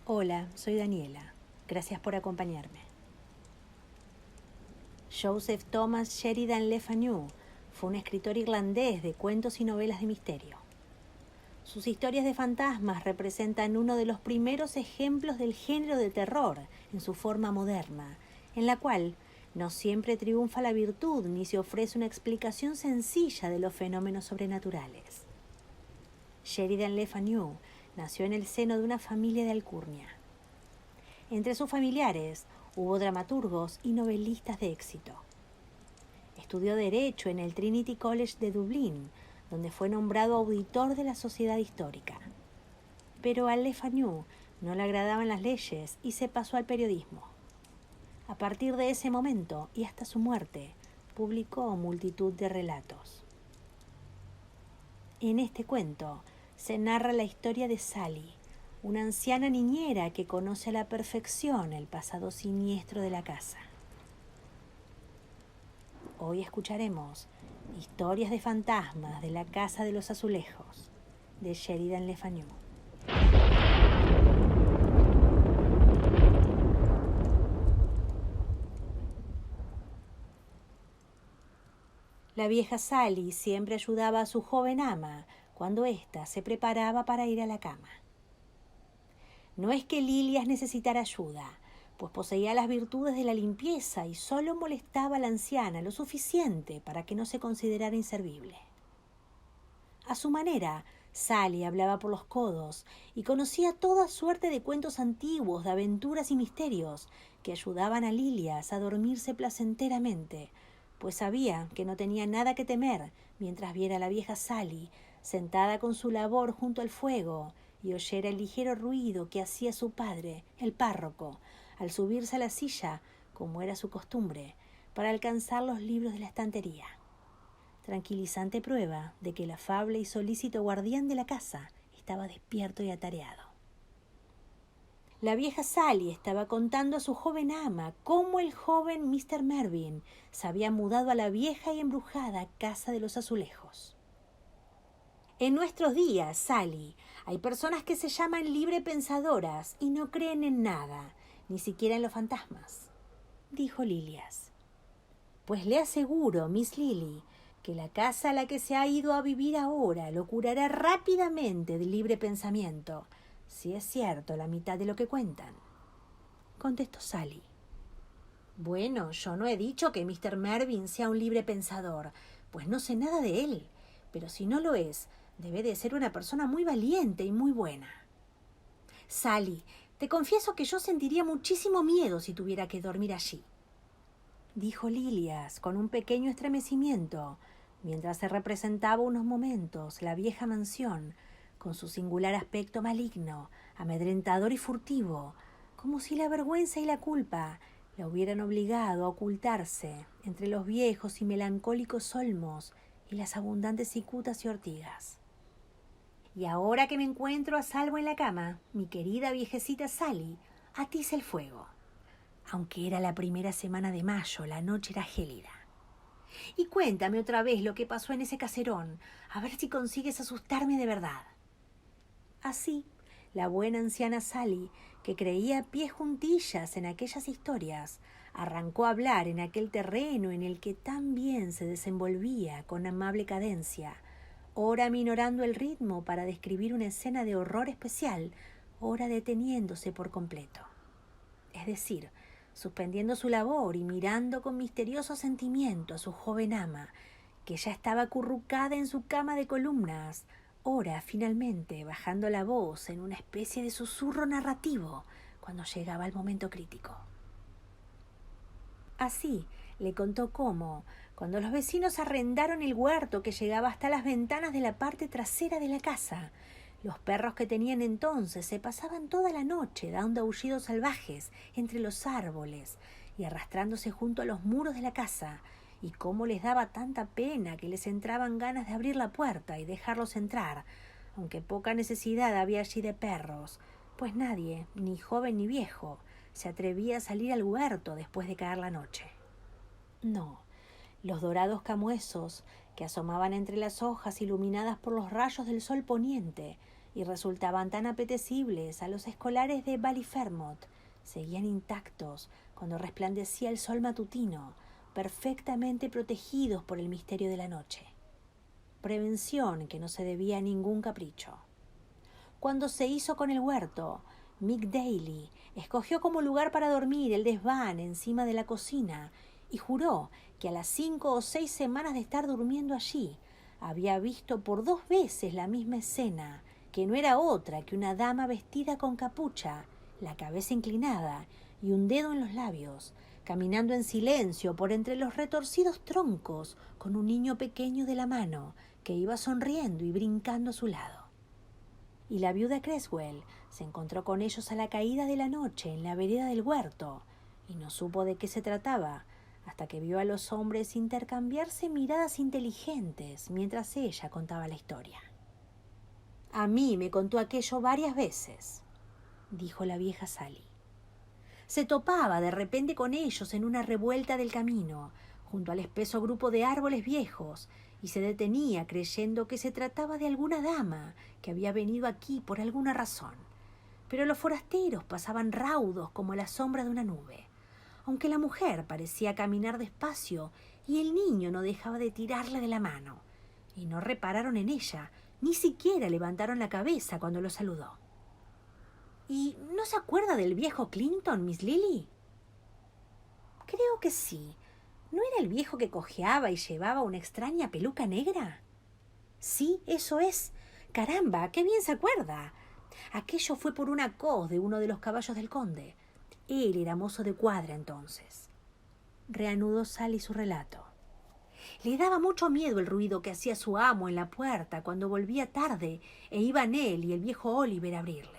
Hola, soy Daniela. Gracias por acompañarme. Joseph Thomas Sheridan Le Fanu fue un escritor irlandés de cuentos y novelas de misterio. Sus historias de fantasmas representan uno de los primeros ejemplos del género de terror en su forma moderna, en la cual no siempre triunfa la virtud ni se ofrece una explicación sencilla de los fenómenos sobrenaturales. Sheridan Le Fanu nació en el seno de una familia de alcurnia. Entre sus familiares hubo dramaturgos y novelistas de éxito. Estudió Derecho en el Trinity College de Dublín, donde fue nombrado auditor de la Sociedad Histórica. Pero a Le Fanu no le agradaban las leyes y se pasó al periodismo. A partir de ese momento y hasta su muerte, publicó multitud de relatos. En este cuento se narra la historia de Sally, una anciana niñera que conoce a la perfección el pasado siniestro de la casa. Hoy escucharemos Historias de fantasmas de la Casa de los Azulejos, de Sheridan Le Fanu. La vieja Sally siempre ayudaba a su joven ama cuando ésta se preparaba para ir a la cama. No es que Lilias necesitara ayuda, pues poseía las virtudes de la limpieza y solo molestaba a la anciana lo suficiente para que no se considerara inservible. A su manera, Sally hablaba por los codos y conocía toda suerte de cuentos antiguos, de aventuras y misterios que ayudaban a Lilias a dormirse placenteramente, pues sabía que no tenía nada que temer mientras viera a la vieja Sally sentada con su labor junto al fuego y oyera el ligero ruido que hacía su padre, el párroco, al subirse a la silla, como era su costumbre, para alcanzar los libros de la estantería. Tranquilizante prueba de que el afable y solícito guardián de la casa estaba despierto y atareado. La vieja Sally estaba contando a su joven ama cómo el joven Mr. Mervyn se había mudado a la vieja y embrujada Casa de los Azulejos. En nuestros días, Sally, hay personas que se llaman librepensadoras y no creen en nada, ni siquiera en los fantasmas, dijo Lilias. Pues le aseguro, Miss Lily, que la casa a la que se ha ido a vivir ahora lo curará rápidamente del libre pensamiento, si es cierto la mitad de lo que cuentan, contestó Sally. Bueno, yo no he dicho que Mr. Mervyn sea un libre pensador, pues no sé nada de él, pero si no lo es, debe de ser una persona muy valiente y muy buena. Sally, te confieso que yo sentiría muchísimo miedo si tuviera que dormir allí, dijo Lilias con un pequeño estremecimiento, mientras se representaba unos momentos la vieja mansión, con su singular aspecto maligno, amedrentador y furtivo, como si la vergüenza y la culpa la hubieran obligado a ocultarse entre los viejos y melancólicos olmos y las abundantes cicutas y ortigas. Y ahora que me encuentro a salvo en la cama, mi querida viejecita Sally atiza el fuego. Aunque era la primera semana de mayo, la noche era gélida. Y cuéntame otra vez lo que pasó en ese caserón, a ver si consigues asustarme de verdad. Así, la buena anciana Sally, que creía a pies juntillas en aquellas historias, arrancó a hablar en aquel terreno en el que tan bien se desenvolvía con amable cadencia, ora minorando el ritmo para describir una escena de horror especial, ora deteniéndose por completo. Es decir, suspendiendo su labor y mirando con misterioso sentimiento a su joven ama, que ya estaba acurrucada en su cama de columnas, ora finalmente bajando la voz en una especie de susurro narrativo cuando llegaba el momento crítico. Así le contó cómo, cuando los vecinos arrendaron el huerto que llegaba hasta las ventanas de la parte trasera de la casa, los perros que tenían entonces se pasaban toda la noche dando aullidos salvajes entre los árboles y arrastrándose junto a los muros de la casa, y cómo les daba tanta pena que les entraban ganas de abrir la puerta y dejarlos entrar, aunque poca necesidad había allí de perros, pues nadie, ni joven ni viejo, se atrevía a salir al huerto después de caer la noche. No, los dorados camuesos que asomaban entre las hojas iluminadas por los rayos del sol poniente y resultaban tan apetecibles a los escolares de Ballyfermot, seguían intactos cuando resplandecía el sol matutino, perfectamente protegidos por el misterio de la noche. Prevención que no se debía a ningún capricho. Cuando se hizo con el huerto, Mick Daly escogió como lugar para dormir el desván encima de la cocina y juró que a las 5 o 6 semanas de estar durmiendo allí había visto por 2 veces la misma escena, que no era otra que una dama vestida con capucha, la cabeza inclinada y un dedo en los labios, caminando en silencio por entre los retorcidos troncos con un niño pequeño de la mano que iba sonriendo y brincando a su lado. Y la viuda Creswell se encontró con ellos a la caída de la noche en la vereda del huerto y no supo de qué se trataba hasta que vio a los hombres intercambiarse miradas inteligentes mientras ella contaba la historia. «A mí me contó aquello varias veces», dijo la vieja Sally. «Se topaba de repente con ellos en una revuelta del camino, junto al espeso grupo de árboles viejos, y se detenía creyendo que se trataba de alguna dama que había venido aquí por alguna razón. Pero los forasteros pasaban raudos como la sombra de una nube, aunque la mujer parecía caminar despacio y el niño no dejaba de tirarle de la mano, y no repararon en ella, ni siquiera levantaron la cabeza cuando lo saludó». «¿Y no se acuerda del viejo Clinton, Miss Lily?» «Creo que sí. ¿No era el viejo que cojeaba y llevaba una extraña peluca negra?» «Sí, eso es. Caramba, qué bien se acuerda. Aquello fue por una cos de uno de los caballos del conde. Él era mozo de cuadra entonces». Reanudó Sally su relato. «Le daba mucho miedo el ruido que hacía su amo en la puerta cuando volvía tarde e iban él y el viejo Oliver a abrirle.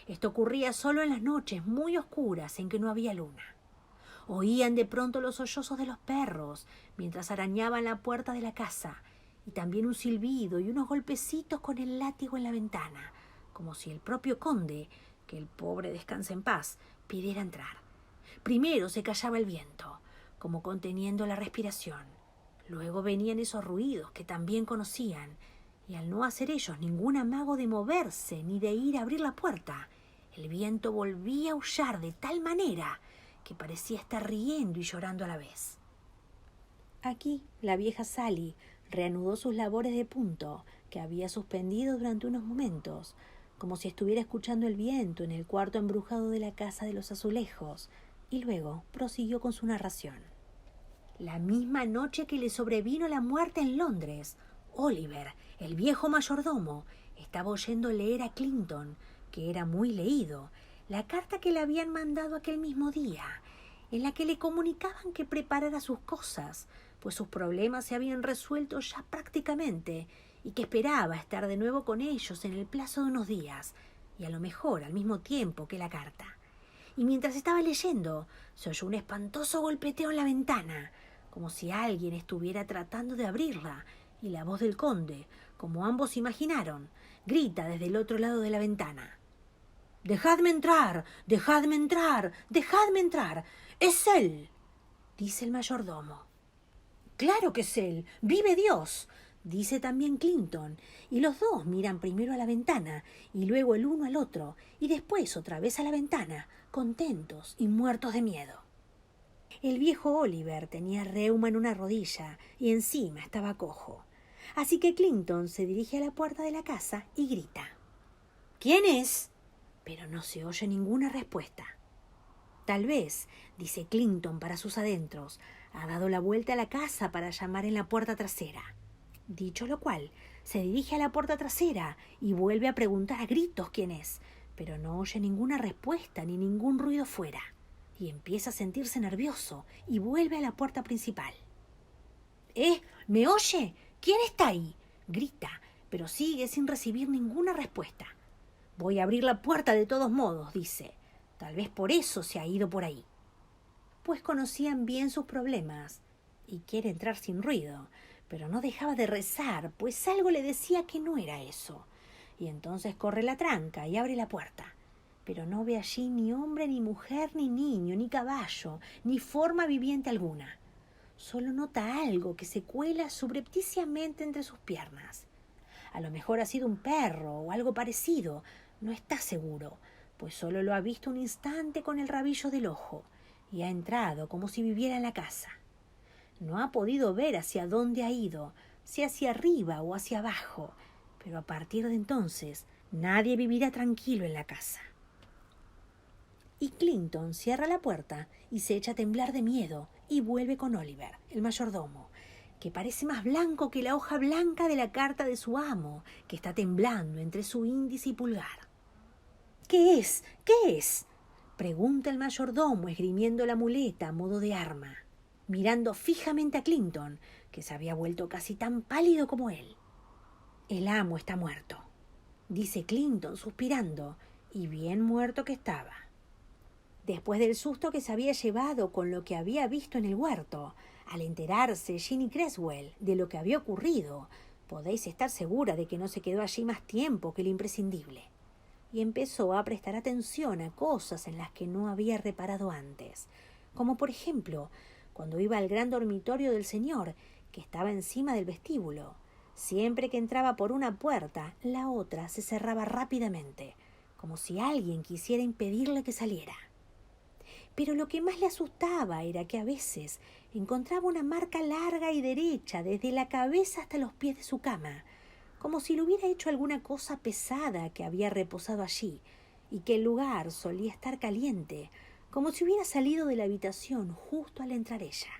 Esto ocurría solo en las noches muy oscuras en que no había luna. Oían de pronto los sollozos de los perros mientras arañaban la puerta de la casa, y también un silbido y unos golpecitos con el látigo en la ventana, como si el propio conde, que el pobre descanse en paz, pidiera entrar. Primero se callaba el viento, como conteniendo la respiración. Luego venían esos ruidos que también conocían, y al no hacer ellos ningún amago de moverse ni de ir a abrir la puerta, el viento volvía a aullar de tal manera que parecía estar riendo y llorando a la vez». Aquí la vieja Sally reanudó sus labores de punto, que había suspendido durante unos momentos, como si estuviera escuchando el viento en el cuarto embrujado de la casa de los azulejos, y luego prosiguió con su narración. «La misma noche que le sobrevino la muerte en Londres, Oliver, el viejo mayordomo, estaba oyendo leer a Clinton, que era muy leído, la carta que le habían mandado aquel mismo día, en la que le comunicaban que preparara sus cosas, pues sus problemas se habían resuelto ya prácticamente y que esperaba estar de nuevo con ellos en el plazo de unos días, y a lo mejor al mismo tiempo que la carta. Y mientras estaba leyendo, se oyó un espantoso golpeteo en la ventana, como si alguien estuviera tratando de abrirla, y la voz del conde, como ambos imaginaron, grita desde el otro lado de la ventana: «¡Dejadme entrar! ¡Dejadme entrar! ¡Dejadme entrar! ¡Es él!», dice el mayordomo. «Claro que es él. ¡Vive Dios!», dice también Clinton, y los dos miran primero a la ventana y luego el uno al otro y después otra vez a la ventana, contentos y muertos de miedo. El viejo Oliver tenía reuma en una rodilla y encima estaba cojo, así que Clinton se dirige a la puerta de la casa y grita: «¿Quién es?», pero no se oye ninguna respuesta. «Tal vez», dice Clinton para sus adentros, «ha dado la vuelta a la casa para llamar en la puerta trasera». Dicho lo cual, se dirige a la puerta trasera y vuelve a preguntar a gritos quién es, pero no oye ninguna respuesta ni ningún ruido fuera, y empieza a sentirse nervioso y vuelve a la puerta principal. ¿Me oye? ¿Quién está ahí?», grita, pero sigue sin recibir ninguna respuesta. «Voy a abrir la puerta de todos modos», dice. «Tal vez por eso se ha ido por ahí». Pues conocían bien sus problemas y quiere entrar sin ruido, pero no dejaba de rezar, pues algo le decía que no era eso. Y entonces corre la tranca y abre la puerta, pero no ve allí ni hombre, ni mujer, ni niño, ni caballo, ni forma viviente alguna. Solo nota algo que se cuela subrepticiamente entre sus piernas. A lo mejor ha sido un perro o algo parecido. No está seguro, pues solo lo ha visto un instante con el rabillo del ojo y ha entrado como si viviera en la casa. No ha podido ver hacia dónde ha ido, si hacia arriba o hacia abajo, pero a partir de entonces nadie vivirá tranquilo en la casa. Y Clinton cierra la puerta y se echa a temblar de miedo y vuelve con Oliver, el mayordomo, que parece más blanco que la hoja blanca de la carta de su amo, que está temblando entre su índice y pulgar. ¿Qué es? ¿Qué es? Pregunta el mayordomo, esgrimiendo la muleta a modo de arma, mirando fijamente a Clinton, que se había vuelto casi tan pálido como él. El amo está muerto, dice Clinton suspirando, y bien muerto que estaba. Después del susto que se había llevado con lo que había visto en el huerto, al enterarse Ginny Creswell de lo que había ocurrido, podéis estar segura de que no se quedó allí más tiempo que lo imprescindible, y empezó a prestar atención a cosas en las que no había reparado antes, como por ejemplo, cuando iba al gran dormitorio del señor, que estaba encima del vestíbulo. Siempre que entraba por una puerta, la otra se cerraba rápidamente, como si alguien quisiera impedirle que saliera. Pero lo que más le asustaba era que a veces encontraba una marca larga y derecha desde la cabeza hasta los pies de su cama, como si le hubiera hecho alguna cosa pesada que había reposado allí, y que el lugar solía estar caliente, como si hubiera salido de la habitación justo al entrar ella.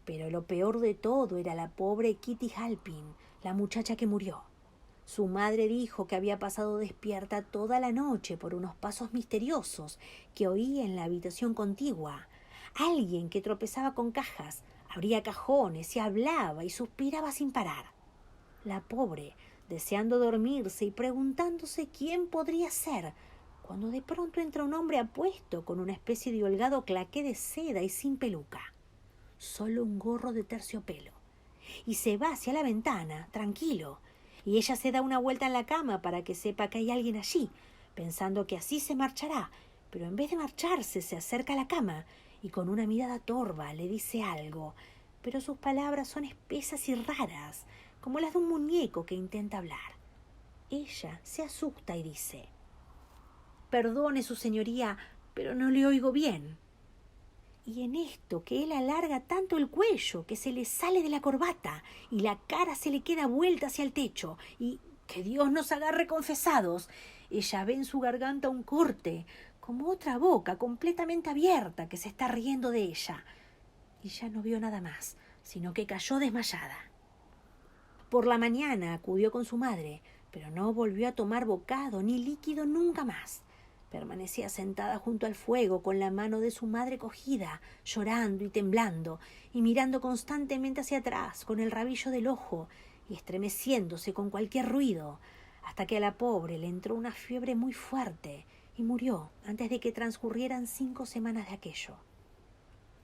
Pero lo peor de todo era la pobre Kitty Halpin, la muchacha que murió. Su madre dijo que había pasado despierta toda la noche por unos pasos misteriosos que oía en la habitación contigua. Alguien que tropezaba con cajas, abría cajones y hablaba y suspiraba sin parar. La pobre, deseando dormirse y preguntándose quién podría ser, cuando de pronto entra un hombre apuesto con una especie de holgado claqué de seda y sin peluca, solo un gorro de terciopelo, y se va hacia la ventana, tranquilo, y ella se da una vuelta en la cama para que sepa que hay alguien allí, pensando que así se marchará, pero en vez de marcharse se acerca a la cama y con una mirada torva le dice algo, pero sus palabras son espesas y raras, como las de un muñeco que intenta hablar. Ella se asusta y dice: «Perdone, su señoría, pero no le oigo bien». Y en esto que él alarga tanto el cuello que se le sale de la corbata y la cara se le queda vuelta hacia el techo y, que Dios nos agarre confesados, ella ve en su garganta un corte, como otra boca completamente abierta que se está riendo de ella. Y ya no vio nada más, sino que cayó desmayada. Por la mañana acudió con su madre, pero no volvió a tomar bocado ni líquido nunca más. Permanecía sentada junto al fuego con la mano de su madre cogida, llorando y temblando, y mirando constantemente hacia atrás con el rabillo del ojo y estremeciéndose con cualquier ruido, hasta que a la pobre le entró una fiebre muy fuerte y murió antes de que transcurrieran 5 semanas de aquello.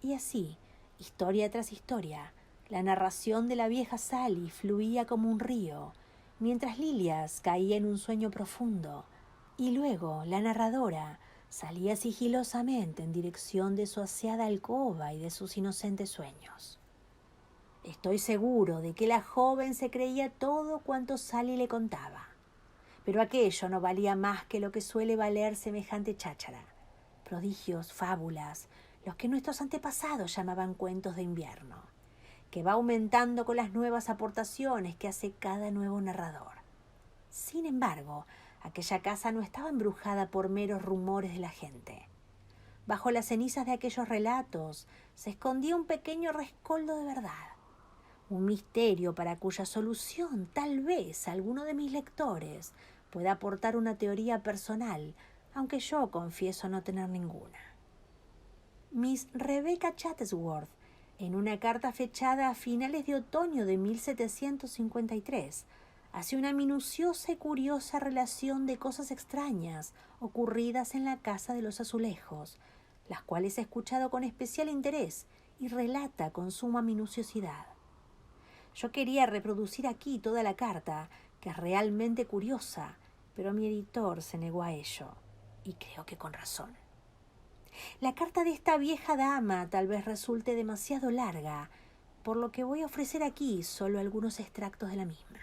Y así, historia tras historia, la narración de la vieja Sally fluía como un río, mientras Lilias caía en un sueño profundo, y luego la narradora salía sigilosamente en dirección de su aseada alcoba y de sus inocentes sueños. Estoy seguro de que la joven se creía todo cuanto Sally le contaba, pero aquello no valía más que lo que suele valer semejante cháchara, prodigios, fábulas, los que nuestros antepasados llamaban cuentos de invierno, que va aumentando con las nuevas aportaciones que hace cada nuevo narrador. Sin embargo, aquella casa no estaba embrujada por meros rumores de la gente. Bajo las cenizas de aquellos relatos se escondía un pequeño rescoldo de verdad, un misterio para cuya solución tal vez alguno de mis lectores pueda aportar una teoría personal, aunque yo confieso no tener ninguna. Miss Rebecca Chatsworth, en una carta fechada a finales de otoño de 1753, hace una minuciosa y curiosa relación de cosas extrañas ocurridas en la casa de los Azulejos, las cuales he escuchado con especial interés y relata con suma minuciosidad. Yo quería reproducir aquí toda la carta, que es realmente curiosa, pero mi editor se negó a ello, y creo que con razón. La carta de esta vieja dama tal vez resulte demasiado larga, por lo que voy a ofrecer aquí solo algunos extractos de la misma.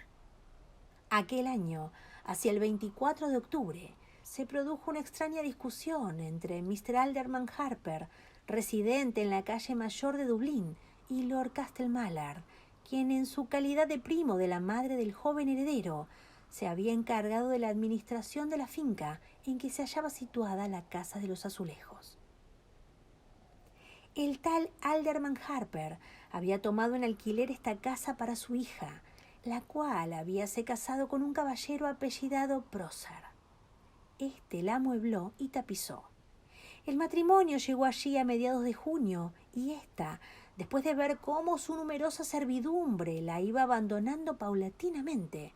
Aquel año, hacia el 24 de octubre, se produjo una extraña discusión entre Mr. Alderman Harper, residente en la calle Mayor de Dublín, y Lord Castlemallard, quien en su calidad de primo de la madre del joven heredero, se había encargado de la administración de la finca en que se hallaba situada la Casa de los Azulejos. El tal Alderman Harper había tomado en alquiler esta casa para su hija, la cual habíase casado con un caballero apellidado Prosser. Este la amuebló y tapizó. El matrimonio llegó allí a mediados de junio y ésta, después de ver cómo su numerosa servidumbre la iba abandonando paulatinamente,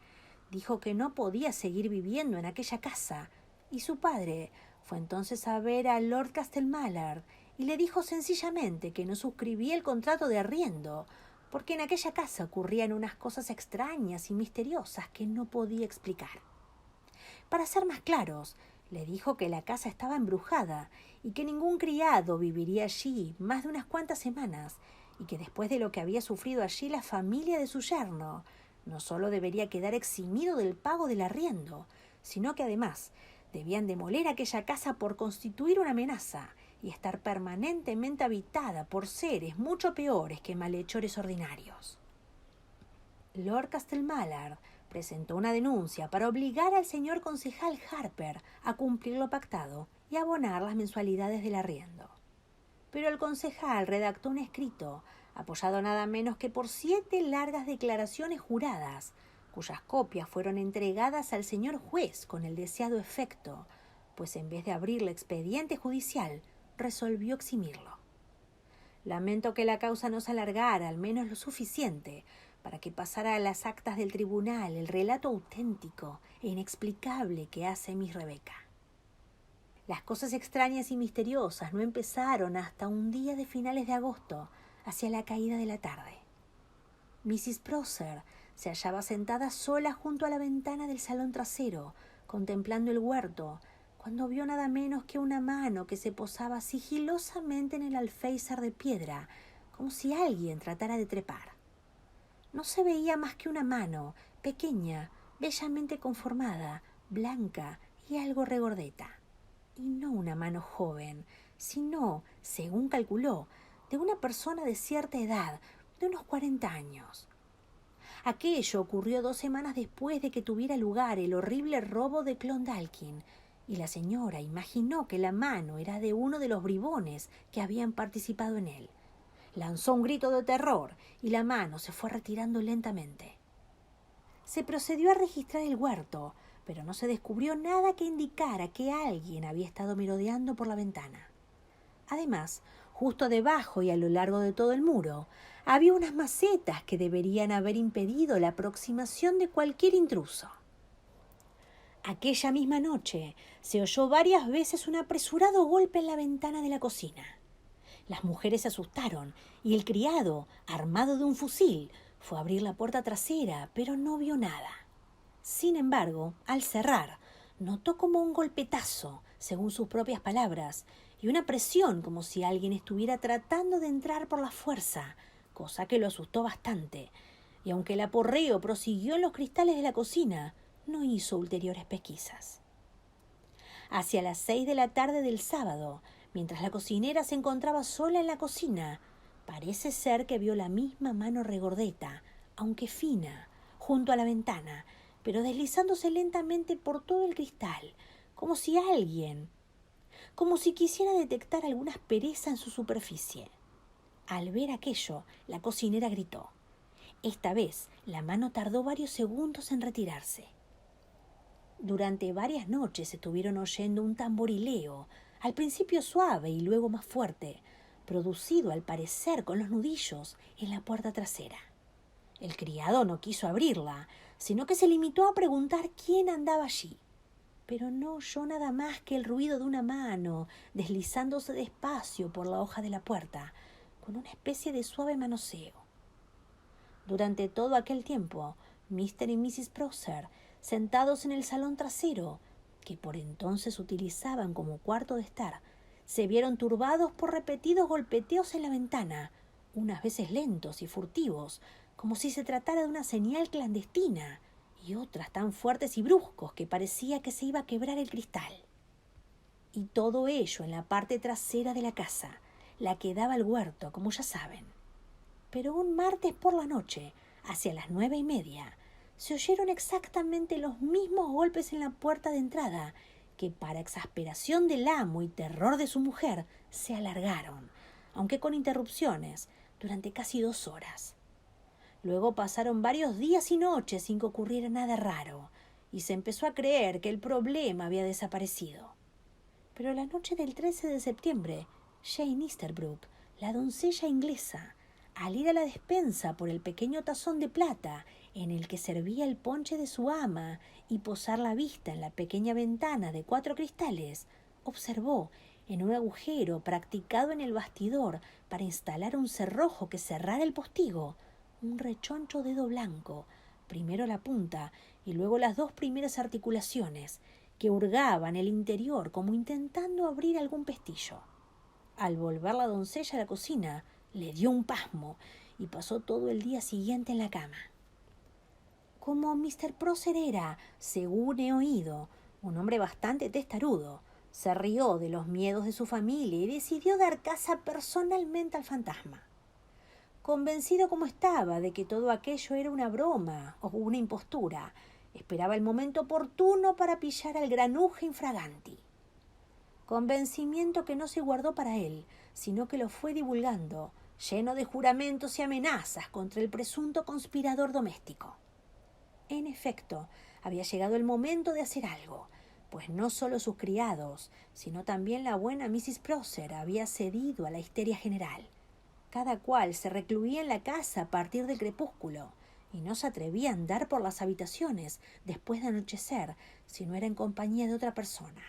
dijo que no podía seguir viviendo en aquella casa, y su padre fue entonces a ver a Lord Castlemallard y le dijo sencillamente que no suscribía el contrato de arriendo, porque en aquella casa ocurrían unas cosas extrañas y misteriosas que no podía explicar. Para ser más claros, le dijo que la casa estaba embrujada y que ningún criado viviría allí más de unas cuantas semanas, y que después de lo que había sufrido allí la familia de su yerno, no solo debería quedar eximido del pago del arriendo, sino que además debían demoler aquella casa por constituir una amenaza y estar permanentemente habitada por seres mucho peores que malhechores ordinarios. Lord Castlemallard presentó una denuncia para obligar al señor concejal Harper a cumplir lo pactado y abonar las mensualidades del arriendo. Pero el concejal redactó un escrito, apoyado nada menos que por 7 largas declaraciones juradas, cuyas copias fueron entregadas al señor juez con el deseado efecto, pues en vez de abrirle expediente judicial, resolvió eximirlo. Lamento que la causa no se alargara al menos lo suficiente para que pasara a las actas del tribunal el relato auténtico e inexplicable que hace Miss Rebecca. Las cosas extrañas y misteriosas no empezaron hasta un día de finales de agosto, hacia la caída de la tarde. Mrs. Prosser se hallaba sentada sola junto a la ventana del salón trasero, contemplando el huerto, cuando vio nada menos que una mano que se posaba sigilosamente en el alféizar de piedra, como si alguien tratara de trepar. No se veía más que una mano, pequeña, bellamente conformada, blanca y algo regordeta. Y no una mano joven, sino, según calculó, de una persona de cierta edad, de unos 40 años. Aquello ocurrió 2 semanas después de que tuviera lugar el horrible robo de Clondalkin, y la señora imaginó que la mano era de uno de los bribones que habían participado en él. Lanzó un grito de terror y la mano se fue retirando lentamente. Se procedió a registrar el huerto, pero no se descubrió nada que indicara que alguien había estado merodeando por la ventana. Además, justo debajo y a lo largo de todo el muro, había unas macetas que deberían haber impedido la aproximación de cualquier intruso. Aquella misma noche se oyó varias veces un apresurado golpe en la ventana de la cocina. Las mujeres se asustaron y el criado, armado de un fusil, fue a abrir la puerta trasera, pero no vio nada. Sin embargo, al cerrar, notó como un golpetazo, según sus propias palabras, y una presión como si alguien estuviera tratando de entrar por la fuerza, cosa que lo asustó bastante, y aunque el aporreo prosiguió en los cristales de la cocina, no hizo ulteriores pesquisas. Hacia las 6 de la tarde del sábado, mientras la cocinera se encontraba sola en la cocina, parece ser que vio la misma mano regordeta, aunque fina, junto a la ventana, pero deslizándose lentamente por todo el cristal, como si quisiera detectar alguna aspereza en su superficie. Al ver aquello, la cocinera gritó. Esta vez, la mano tardó varios segundos en retirarse. Durante varias noches estuvieron oyendo un tamborileo, al principio suave y luego más fuerte, producido al parecer con los nudillos en la puerta trasera. El criado no quiso abrirla, sino que se limitó a preguntar quién andaba allí, pero no oyó nada más que el ruido de una mano deslizándose despacio por la hoja de la puerta, con una especie de suave manoseo. Durante todo aquel tiempo, Mr. y Mrs. Prosser, sentados en el salón trasero, que por entonces utilizaban como cuarto de estar, se vieron turbados por repetidos golpeteos en la ventana, unas veces lentos y furtivos, como si se tratara de una señal clandestina, y otras tan fuertes y bruscos que parecía que se iba a quebrar el cristal. Y todo ello en la parte trasera de la casa, la que daba al huerto, como ya saben. Pero un martes por la noche, hacia las 9:30, se oyeron exactamente los mismos golpes en la puerta de entrada, que para exasperación del amo y terror de su mujer, se alargaron, aunque con interrupciones, durante casi 2 horas. Luego pasaron varios días y noches sin que ocurriera nada raro, y se empezó a creer que el problema había desaparecido. Pero la noche del 13 de septiembre, Jane Easterbrook, la doncella inglesa, al ir a la despensa por el pequeño tazón de plata en el que servía el ponche de su ama y posar la vista en la pequeña ventana de 4 cristales, observó, en un agujero practicado en el bastidor para instalar un cerrojo que cerrara el postigo, un rechoncho dedo blanco, primero la punta y luego las 2 primeras articulaciones, que hurgaban el interior como intentando abrir algún pestillo. Al volver la doncella a la cocina, le dio un pasmo y pasó todo el día siguiente en la cama. Como Mr. Prosser era, según he oído, un hombre bastante testarudo, se rió de los miedos de su familia y decidió dar caza personalmente al fantasma. Convencido como estaba de que todo aquello era una broma o una impostura, esperaba el momento oportuno para pillar al granuja infraganti. Convencimiento que no se guardó para él, sino que lo fue divulgando, lleno de juramentos y amenazas contra el presunto conspirador doméstico. En efecto, había llegado el momento de hacer algo, pues no solo sus criados, sino también la buena Mrs. Prosser había cedido a la histeria general. Cada cual se recluía en la casa a partir del crepúsculo, y no se atrevía a andar por las habitaciones después de anochecer si no era en compañía de otra persona.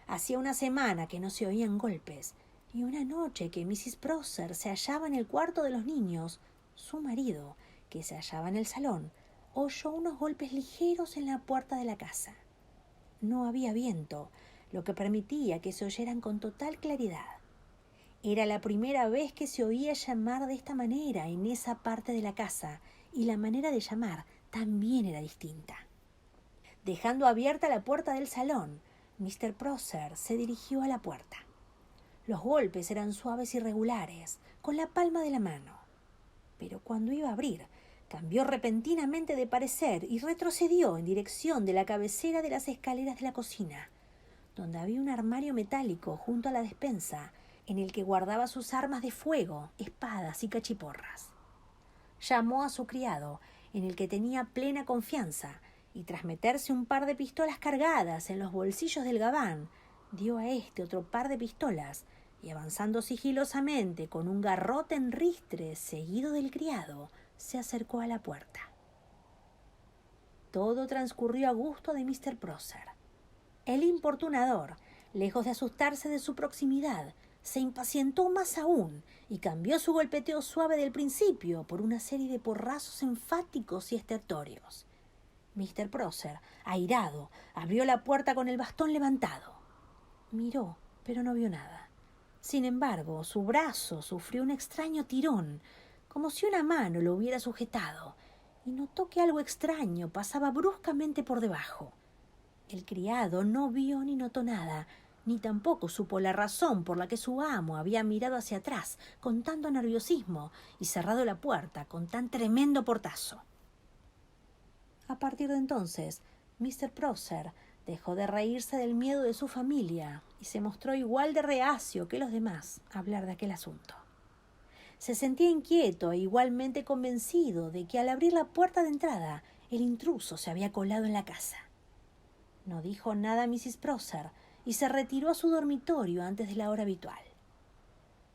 Hacía una semana que no se oían golpes, y una noche que Mrs. Prosser se hallaba en el cuarto de los niños, su marido, que se hallaba en el salón, oyó unos golpes ligeros en la puerta de la casa. No había viento, lo que permitía que se oyeran con total claridad. Era la primera vez que se oía llamar de esta manera en esa parte de la casa, y la manera de llamar también era distinta. Dejando abierta la puerta del salón, Mr. Prosser se dirigió a la puerta. Los golpes eran suaves y regulares, con la palma de la mano. Pero cuando iba a abrir, cambió repentinamente de parecer y retrocedió en dirección de la cabecera de las escaleras de la cocina, donde había un armario metálico junto a la despensa, en el que guardaba sus armas de fuego, espadas y cachiporras. Llamó a su criado, en el que tenía plena confianza, y tras meterse un par de pistolas cargadas en los bolsillos del gabán, dio a éste otro par de pistolas, y avanzando sigilosamente con un garrote en ristre seguido del criado, se acercó a la puerta. Todo transcurrió a gusto de Mr. Prosser. El importunador, lejos de asustarse de su proximidad, se impacientó más aún y cambió su golpeteo suave del principio por una serie de porrazos enfáticos y estertóreos. Mr. Prosser, airado, abrió la puerta con el bastón levantado. Miró, pero no vio nada. Sin embargo, su brazo sufrió un extraño tirón, como si una mano lo hubiera sujetado, y notó que algo extraño pasaba bruscamente por debajo. El criado no vio ni notó nada, ni tampoco supo la razón por la que su amo había mirado hacia atrás con tanto nerviosismo y cerrado la puerta con tan tremendo portazo. A partir de entonces, Mr. Prosser dejó de reírse del miedo de su familia y se mostró igual de reacio que los demás a hablar de aquel asunto. Se sentía inquieto e igualmente convencido de que al abrir la puerta de entrada, el intruso se había colado en la casa. No dijo nada a Mrs. Prosser y se retiró a su dormitorio antes de la hora habitual.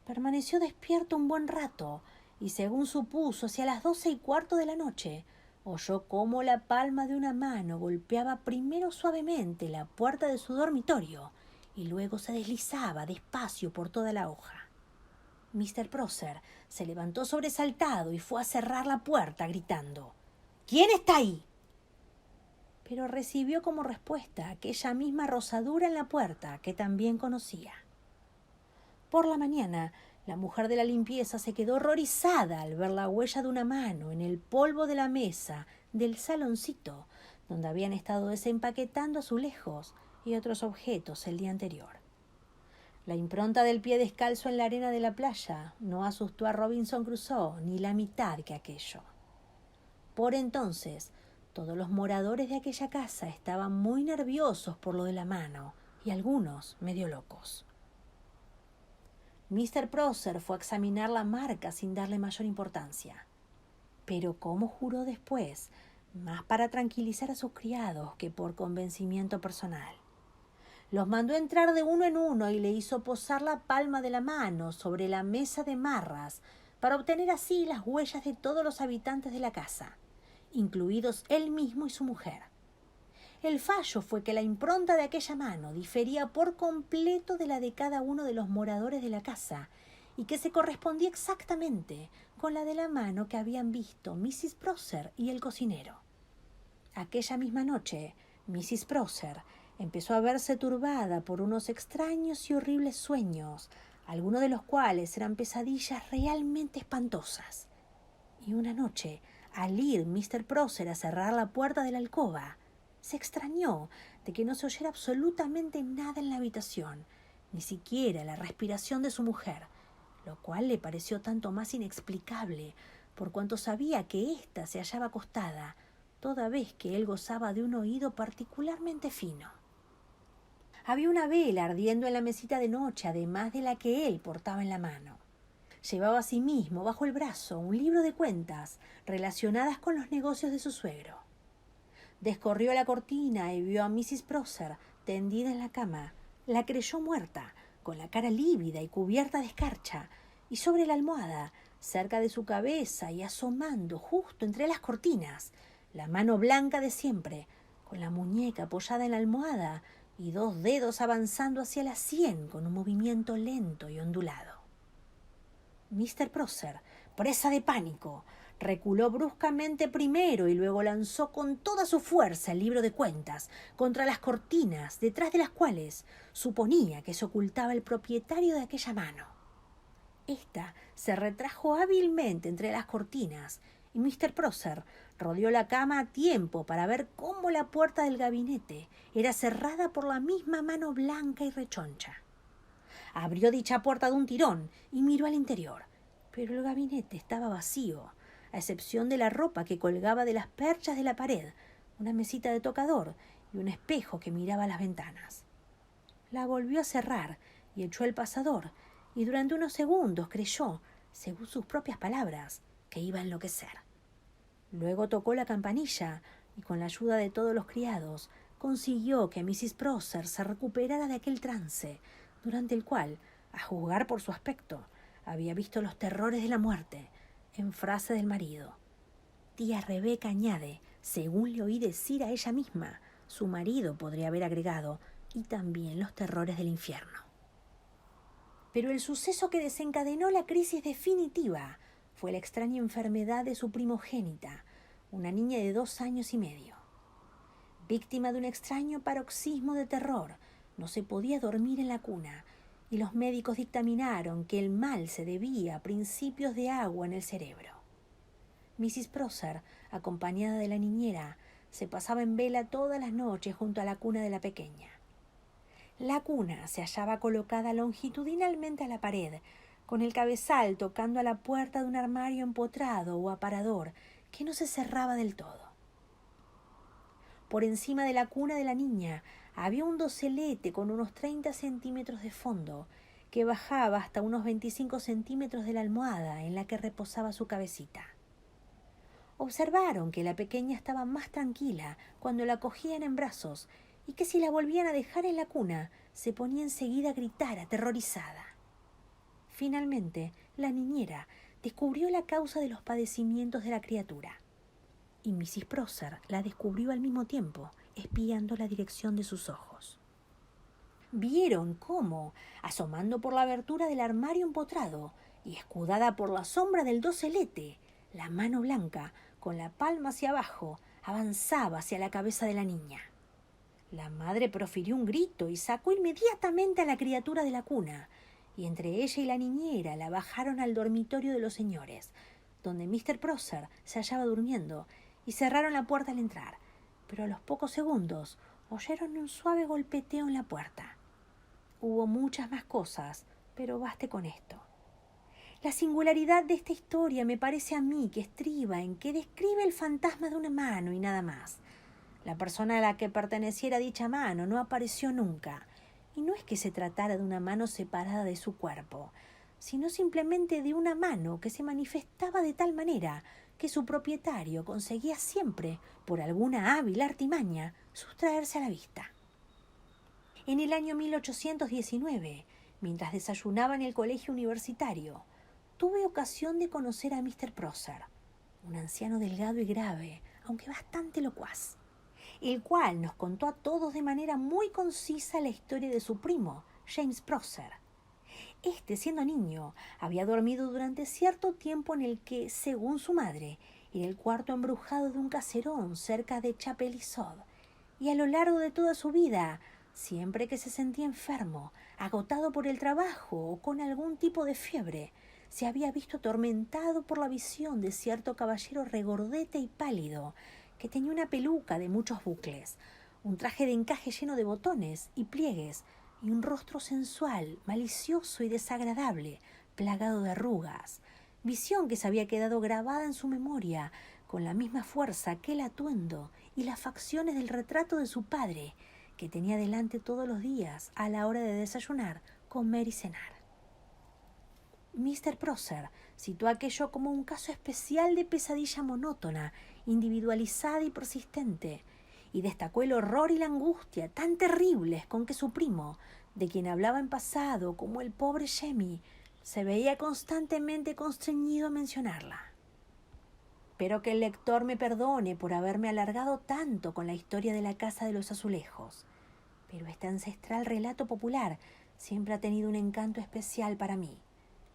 Permaneció despierto un buen rato y, según supuso, hacia las 12:15 de la noche, oyó cómo la palma de una mano golpeaba primero suavemente la puerta de su dormitorio y luego se deslizaba despacio por toda la hoja. Mr. Prosser se levantó sobresaltado y fue a cerrar la puerta gritando: «¿Quién está ahí?». Pero recibió como respuesta aquella misma rozadura en la puerta que también conocía. Por la mañana, La mujer de la limpieza se quedó horrorizada al ver la huella de una mano en el polvo de la mesa del saloncito, donde habían estado desempaquetando azulejos y otros objetos el día anterior. La impronta del pie descalzo en la arena de la playa no asustó a Robinson Crusoe ni la mitad que aquello. Por entonces, todos los moradores de aquella casa estaban muy nerviosos por lo de la mano y algunos medio locos. Mr. Prosser fue a examinar la marca sin darle mayor importancia. Pero como juró después, más para tranquilizar a sus criados que por convencimiento personal. Los mandó entrar de uno en uno y le hizo posar la palma de la mano sobre la mesa de marras para obtener así las huellas de todos los habitantes de la casa, incluidos él mismo y su mujer. El fallo fue que la impronta de aquella mano difería por completo de la de cada uno de los moradores de la casa y que se correspondía exactamente con la de la mano que habían visto Mrs. Prosser y el cocinero. Aquella misma noche, Mrs. Prosser empezó a verse turbada por unos extraños y horribles sueños, algunos de los cuales eran pesadillas realmente espantosas. Y una noche, al ir Mr. Prosser a cerrar la puerta de la alcoba, se extrañó de que no se oyera absolutamente nada en la habitación, ni siquiera la respiración de su mujer, lo cual le pareció tanto más inexplicable por cuanto sabía que ésta se hallaba acostada, toda vez que él gozaba de un oído particularmente fino. Había una vela ardiendo en la mesita de noche, además de la que él portaba en la mano. Llevaba asimismo bajo el brazo un libro de cuentas relacionadas con los negocios de su suegro. Descorrió la cortina y vio a Mrs. Prosser tendida en la cama. La creyó muerta, con la cara lívida y cubierta de escarcha, y sobre la almohada, cerca de su cabeza y asomando justo entre las cortinas, la mano blanca de siempre, con la muñeca apoyada en la almohada y 2 dedos avanzando hacia la sien con un movimiento lento y ondulado. Mr. Prosser, presa de pánico, reculó bruscamente primero y luego lanzó con toda su fuerza el libro de cuentas contra las cortinas, detrás de las cuales suponía que se ocultaba el propietario de aquella mano. Esta se retrajo hábilmente entre las cortinas y Mr. Prosser rodeó la cama a tiempo para ver cómo la puerta del gabinete era cerrada por la misma mano blanca y rechoncha. Abrió dicha puerta de un tirón y miró al interior, pero el gabinete estaba vacío, a excepción de la ropa que colgaba de las perchas de la pared, una mesita de tocador y un espejo que miraba a las ventanas. La volvió a cerrar y echó el pasador, y durante unos segundos creyó, según sus propias palabras, que iba a enloquecer. Luego tocó la campanilla y con la ayuda de todos los criados consiguió que Mrs. Prosser se recuperara de aquel trance, durante el cual, a juzgar por su aspecto, había visto los terrores de la muerte, en frase del marido. Tía Rebeca añade, según le oí decir a ella misma, su marido podría haber agregado, y también los terrores del infierno. Pero el suceso que desencadenó la crisis definitiva fue la extraña enfermedad de su primogénita, una niña de 2 años y medio. Víctima de un extraño paroxismo de terror, no se podía dormir en la cuna, y los médicos dictaminaron que el mal se debía a principios de agua en el cerebro. Mrs. Prosser, acompañada de la niñera, se pasaba en vela todas las noches junto a la cuna de la pequeña. La cuna se hallaba colocada longitudinalmente a la pared, con el cabezal tocando a la puerta de un armario empotrado o aparador que no se cerraba del todo. Por encima de la cuna de la niña había un doselete con unos 30 centímetros de fondo, que bajaba hasta unos 25 centímetros de la almohada en la que reposaba su cabecita. Observaron que la pequeña estaba más tranquila cuando la cogían en brazos y que si la volvían a dejar en la cuna se ponía enseguida a gritar aterrorizada. Finalmente, la niñera descubrió la causa de los padecimientos de la criatura, y Mrs. Prosser la descubrió al mismo tiempo, espiando la dirección de sus ojos. Vieron cómo, asomando por la abertura del armario empotrado y escudada por la sombra del doselete, la mano blanca, con la palma hacia abajo, avanzaba hacia la cabeza de la niña. La madre profirió un grito y sacó inmediatamente a la criatura de la cuna, y entre ella y la niñera la bajaron al dormitorio de los señores, donde Mr. Prosser se hallaba durmiendo, y cerraron la puerta al entrar. Pero a los pocos segundos oyeron un suave golpeteo en la puerta. Hubo muchas más cosas, pero baste con esto. La singularidad de esta historia me parece a mí que estriba en que describe el fantasma de una mano y nada más. La persona a la que perteneciera dicha mano no apareció nunca, y no es que se tratara de una mano separada de su cuerpo, sino simplemente de una mano que se manifestaba de tal manera que su propietario conseguía siempre, por alguna hábil artimaña, sustraerse a la vista. En el año 1819, mientras desayunaba en el colegio universitario, tuve ocasión de conocer a Mr. Prosser, un anciano delgado y grave, aunque bastante locuaz, el cual nos contó a todos de manera muy concisa la historia de su primo, James Prosser. Este, siendo niño, había dormido durante cierto tiempo en el que, según su madre, era el cuarto embrujado de un caserón cerca de Chapelizod, y a lo largo de toda su vida, siempre que se sentía enfermo, agotado por el trabajo o con algún tipo de fiebre, se había visto atormentado por la visión de cierto caballero regordete y pálido, que tenía una peluca de muchos bucles, un traje de encaje lleno de botones y pliegues, y un rostro sensual, malicioso y desagradable, plagado de arrugas, visión que se había quedado grabada en su memoria con la misma fuerza que el atuendo y las facciones del retrato de su padre, que tenía delante todos los días a la hora de desayunar, comer y cenar. Mr. Prosser citó aquello como un caso especial de pesadilla monótona, individualizada y persistente, y destacó el horror y la angustia tan terribles con que su primo, de quien hablaba en pasado como el pobre Jemmy, se veía constantemente constreñido a mencionarla. Espero que el lector me perdone por haberme alargado tanto con la historia de la Casa de los Azulejos, pero este ancestral relato popular siempre ha tenido un encanto especial para mí.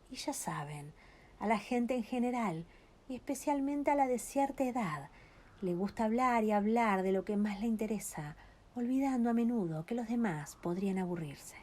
Y ya saben, a la gente en general, y especialmente a la de cierta edad, le gusta hablar y hablar de lo que más le interesa, olvidando a menudo que los demás podrían aburrirse.